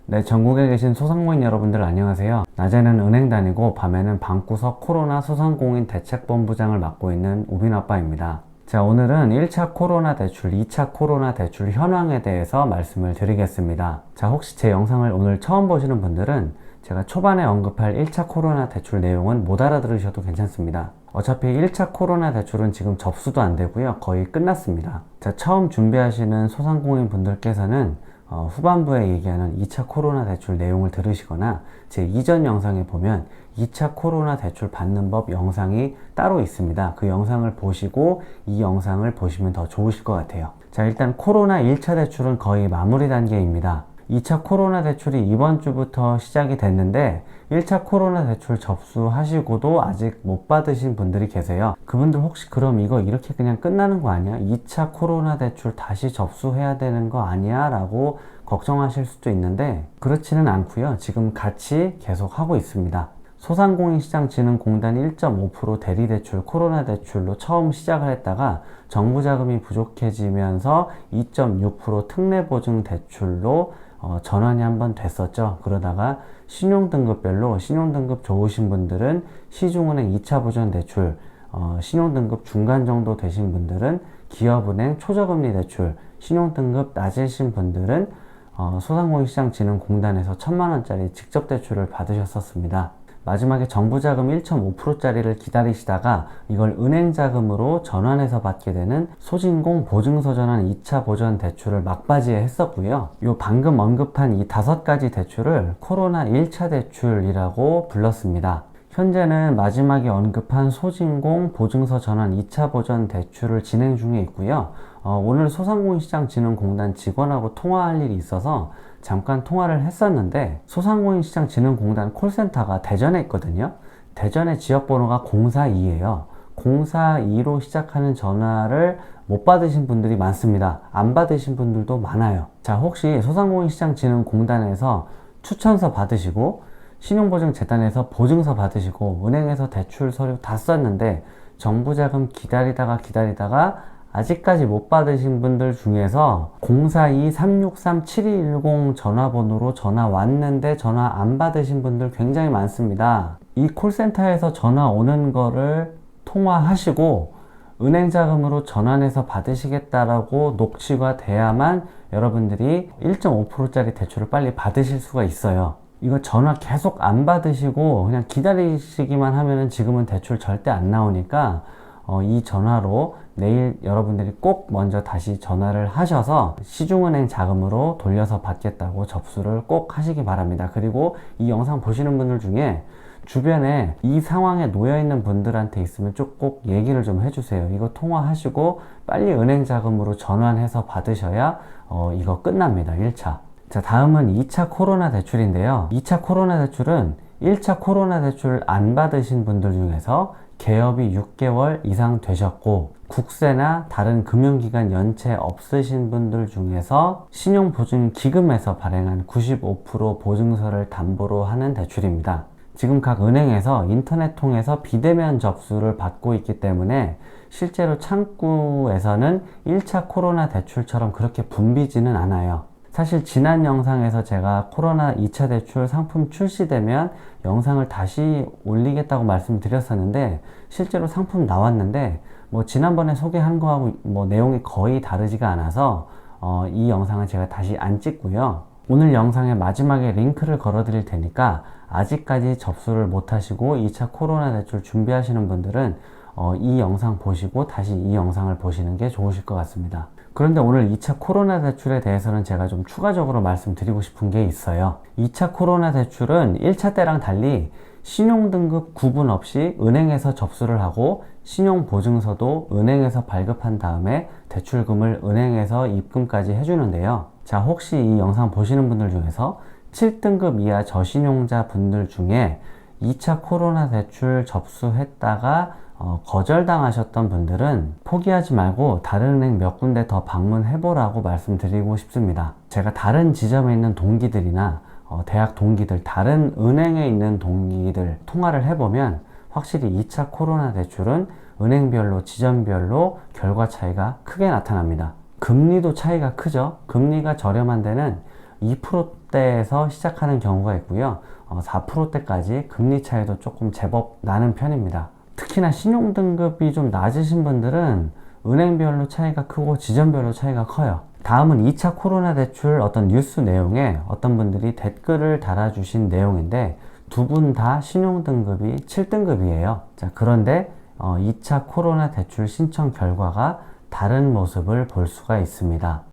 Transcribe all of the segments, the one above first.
네, 전국에 계신 소상공인 여러분들 안녕하세요. 낮에는 은행 다니고 밤에는 방구석 코로나 소상공인 대책본부장을 맡고 있는 우빈아빠입니다. 자, 오늘은 1차 코로나 대출, 2차 코로나 대출 현황에 대해서 말씀을 드리겠습니다. 자, 혹시 제 영상을 오늘 처음 보시는 분들은 제가 초반에 언급할 1차 코로나 대출 내용은 못 알아들으셔도 괜찮습니다. 어차피 1차 코로나 대출은 지금 접수도 안 되고요. 거의 끝났습니다. 자, 처음 준비하시는 소상공인 분들께서는 후반부에 얘기하는 2차 코로나 대출 내용을 들으시거나 제 이전 영상에 보면 2차 코로나 대출 받는 법 영상이 따로 있습니다. 그 영상을 보시고 이 영상을 보시면 더 좋으실 것 같아요. 자, 일단 코로나 1차 대출은 거의 마무리 단계입니다. 2차 코로나 대출이 이번 주부터 시작이 됐는데 1차 코로나 대출 접수하시고도 아직 못 받으신 분들이 계세요. 그분들 혹시 그럼 이거 이렇게 그냥 끝나는 거 아니야? 2차 코로나 대출 다시 접수해야 되는 거 아니야? 라고 걱정하실 수도 있는데 그렇지는 않고요. 지금 같이 계속 하고 있습니다. 소상공인시장진흥공단 1.5% 대리대출, 코로나 대출로 처음 시작을 했다가 정부 자금이 부족해지면서 2.6% 특례보증 대출로 전환이 한번 됐었죠. 그러다가 신용등급별로 신용등급 좋으신 분들은 시중은행 2차 보전 대출, 신용등급 중간 정도 되신 분들은 기업은행 초저금리 대출, 신용등급 낮으신 분들은 소상공인시장진흥공단에서 1,000만원짜리 직접 대출을 받으셨었습니다. 마지막에 정부자금 1.5%짜리를 기다리시다가 이걸 은행자금으로 전환해서 받게 되는 소진공 보증서 전환 2차 보전 대출을 막바지에 했었고요. 요 방금 언급한 이 5가지 대출을 코로나 1차 대출이라고 불렀습니다. 현재는 마지막에 언급한 소진공 보증서 전환 2차 보전 대출을 진행 중에 있고요. 오늘 소상공인시장진흥공단 직원하고 통화할 일이 있어서 잠깐 통화를 했었는데 소상공인시장진흥공단 콜센터가 대전에 있거든요. 대전의 지역번호가 042예요. 042로 시작하는 전화를 못 받으신 분들이 많습니다. 안 받으신 분들도 많아요. 자, 혹시 소상공인시장진흥공단에서 추천서 받으시고 신용보증재단에서 보증서 받으시고 은행에서 대출 서류 다 썼는데 정부자금 기다리다가 아직까지 못 받으신 분들 중에서 042-363-7210 전화번호로 전화 왔는데 전화 안 받으신 분들 굉장히 많습니다. 이 콜센터에서 전화 오는 거를 통화하시고 은행자금으로 전환해서 받으시겠다라고 녹취가 돼야만 여러분들이 1.5%짜리 대출을 빨리 받으실 수가 있어요. 이거 전화 계속 안 받으시고 그냥 기다리시기만 하면은 지금은 대출 절대 안 나오니까 이 전화로 내일 여러분들이 꼭 먼저 다시 전화를 하셔서 시중은행 자금으로 돌려서 받겠다고 접수를 꼭 하시기 바랍니다. 그리고 이 영상 보시는 분들 중에 주변에 이 상황에 놓여 있는 분들한테 있으면 꼭 얘기를 좀 해주세요. 이거 통화하시고 빨리 은행 자금으로 전환해서 받으셔야 이거 끝납니다. 1차. 자, 다음은 2차 코로나 대출인데요. 2차 코로나 대출은 1차 코로나 대출 안 받으신 분들 중에서 개업이 6개월 이상 되셨고 국세나 다른 금융기관 연체 없으신 분들 중에서 신용보증기금에서 발행한 95% 보증서를 담보로 하는 대출입니다. 지금 각 은행에서 인터넷 통해서 비대면 접수를 받고 있기 때문에 실제로 창구에서는 1차 코로나 대출처럼 그렇게 붐비지는 않아요. 사실 지난 영상에서 제가 코로나 2차 대출 상품 출시되면 영상을 다시 올리겠다고 말씀드렸었는데 실제로 상품 나왔는데 지난번에 소개한 거하고 내용이 거의 다르지가 않아서 이 영상은 제가 다시 안 찍고요. 오늘 영상의 마지막에 링크를 걸어 드릴 테니까 아직까지 접수를 못 하시고 2차 코로나 대출 준비하시는 분들은 이 영상 보시고 다시 이 영상을 보시는 게 좋으실 것 같습니다. 그런데 오늘 2차 코로나 대출에 대해서는 제가 좀 추가적으로 말씀드리고 싶은 게 있어요. 2차 코로나 대출은 1차 때랑 달리 신용등급 구분 없이 은행에서 접수를 하고 신용보증서도 은행에서 발급한 다음에 대출금을 은행에서 입금까지 해주는데요. 자, 혹시 이 영상 보시는 분들 중에서 7등급 이하 저신용자 분들 중에 2차 코로나 대출 접수했다가 거절당하셨던 분들은 포기하지 말고 다른 은행 몇 군데 더 방문해보라고 말씀드리고 싶습니다. 제가 다른 지점에 있는 동기들이나 대학 동기들, 다른 은행에 있는 동기들 통화를 해보면 확실히 2차 코로나 대출은 은행별로, 지점별로 결과 차이가 크게 나타납니다. 금리도 차이가 크죠. 금리가 저렴한 데는 2%대에서 시작하는 경우가 있고요. 4%대까지 금리 차이도 조금 제법 나는 편입니다. 특히나 신용등급이 좀 낮으신 분들은 은행별로 차이가 크고 지점별로 차이가 커요. 다음은 2차 코로나 대출 어떤 뉴스 내용에 어떤 분들이 댓글을 달아주신 내용인데 두 분 다 신용등급이 7등급이에요. 자, 그런데 2차 코로나 대출 신청 결과가 다른 모습을 볼 수가 있습니다.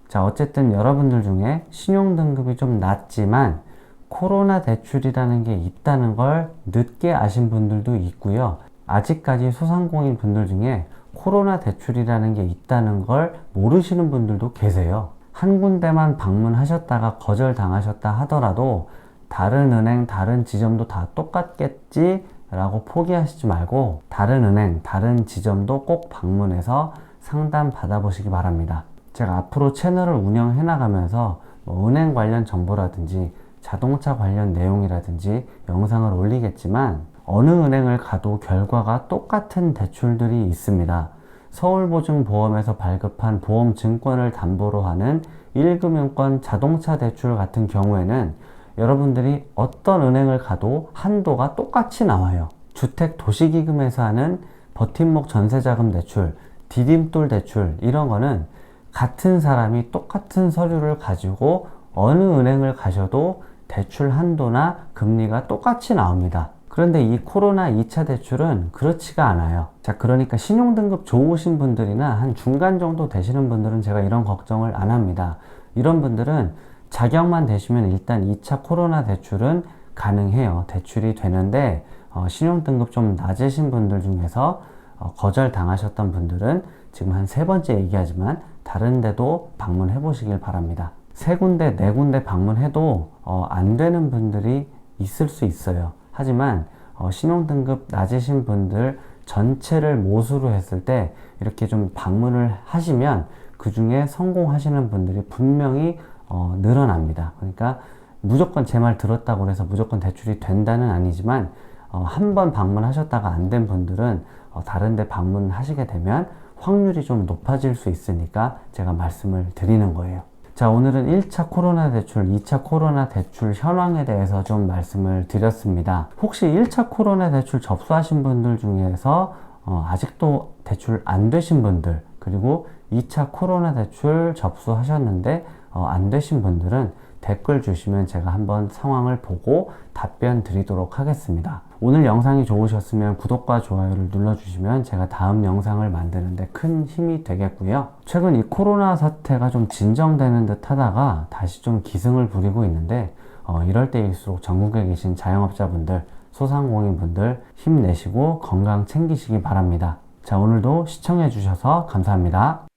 자, 어쨌든 여러분들 중에 신용등급이 좀 낮지만 코로나 대출이라는 게 있다는 걸 늦게 아신 분들도 있고요. 아직까지 소상공인 분들 중에 코로나 대출이라는 게 있다는 걸 모르시는 분들도 계세요. 한 군데만 방문하셨다가 거절당하셨다 하더라도 다른 은행, 다른 지점도 다 똑같겠지 라고 포기하시지 말고 다른 은행, 다른 지점도 꼭 방문해서 상담 받아보시기 바랍니다. 제가 앞으로 채널을 운영해 나가면서 은행 관련 정보라든지 자동차 관련 내용이라든지 영상을 올리겠지만 어느 은행을 가도 결과가 똑같은 대출들이 있습니다. 서울보증보험에서 발급한 보험증권을 담보로 하는 1금융권 자동차 대출 같은 경우에는 여러분들이 어떤 은행을 가도 한도가 똑같이 나와요. 주택도시기금에서 하는 버팀목 전세자금 대출, 디딤돌 대출 이런 거는 같은 사람이 똑같은 서류를 가지고 어느 은행을 가셔도 대출 한도나 금리가 똑같이 나옵니다. 그런데 이 코로나 2차 대출은 그렇지가 않아요. 자, 그러니까 신용등급 좋으신 분들이나 한 중간 정도 되시는 분들은 제가 이런 걱정을 안 합니다. 이런 분들은 자격만 되시면 일단 2차 코로나 대출은 가능해요. 대출이 되는데 신용등급 좀 낮으신 분들 중에서 거절 당하셨던 분들은 지금 한 3번째 얘기하지만 다른 데도 방문해 보시길 바랍니다. 3군데, 4군데 방문해도 안 되는 분들이 있을 수 있어요. 하지만 신용등급 낮으신 분들 전체를 모수로 했을 때 이렇게 좀 방문을 하시면 그 중에 성공하시는 분들이 분명히 늘어납니다. 그러니까 무조건 제 말 들었다고 해서 무조건 대출이 된다는 아니지만 한 번 방문하셨다가 안 된 분들은 다른 데 방문하시게 되면 확률이 좀 높아질 수 있으니까 제가 말씀을 드리는 거예요. 자, 오늘은 1차 코로나 대출, 2차 코로나 대출 현황에 대해서 좀 말씀을 드렸습니다. 혹시 1차 코로나 대출 접수하신 분들 중에서 아직도 대출 안 되신 분들, 그리고 2차 코로나 대출 접수하셨는데 안 되신 분들은 댓글 주시면 제가 한번 상황을 보고 답변 드리도록 하겠습니다. 오늘 영상이 좋으셨으면 구독과 좋아요를 눌러주시면 제가 다음 영상을 만드는데 큰 힘이 되겠고요. 최근 이 코로나 사태가 좀 진정되는 듯 하다가 다시 좀 기승을 부리고 있는데 이럴 때일수록 전국에 계신 자영업자분들, 소상공인분들 힘내시고 건강 챙기시기 바랍니다. 자, 오늘도 시청해 주셔서 감사합니다.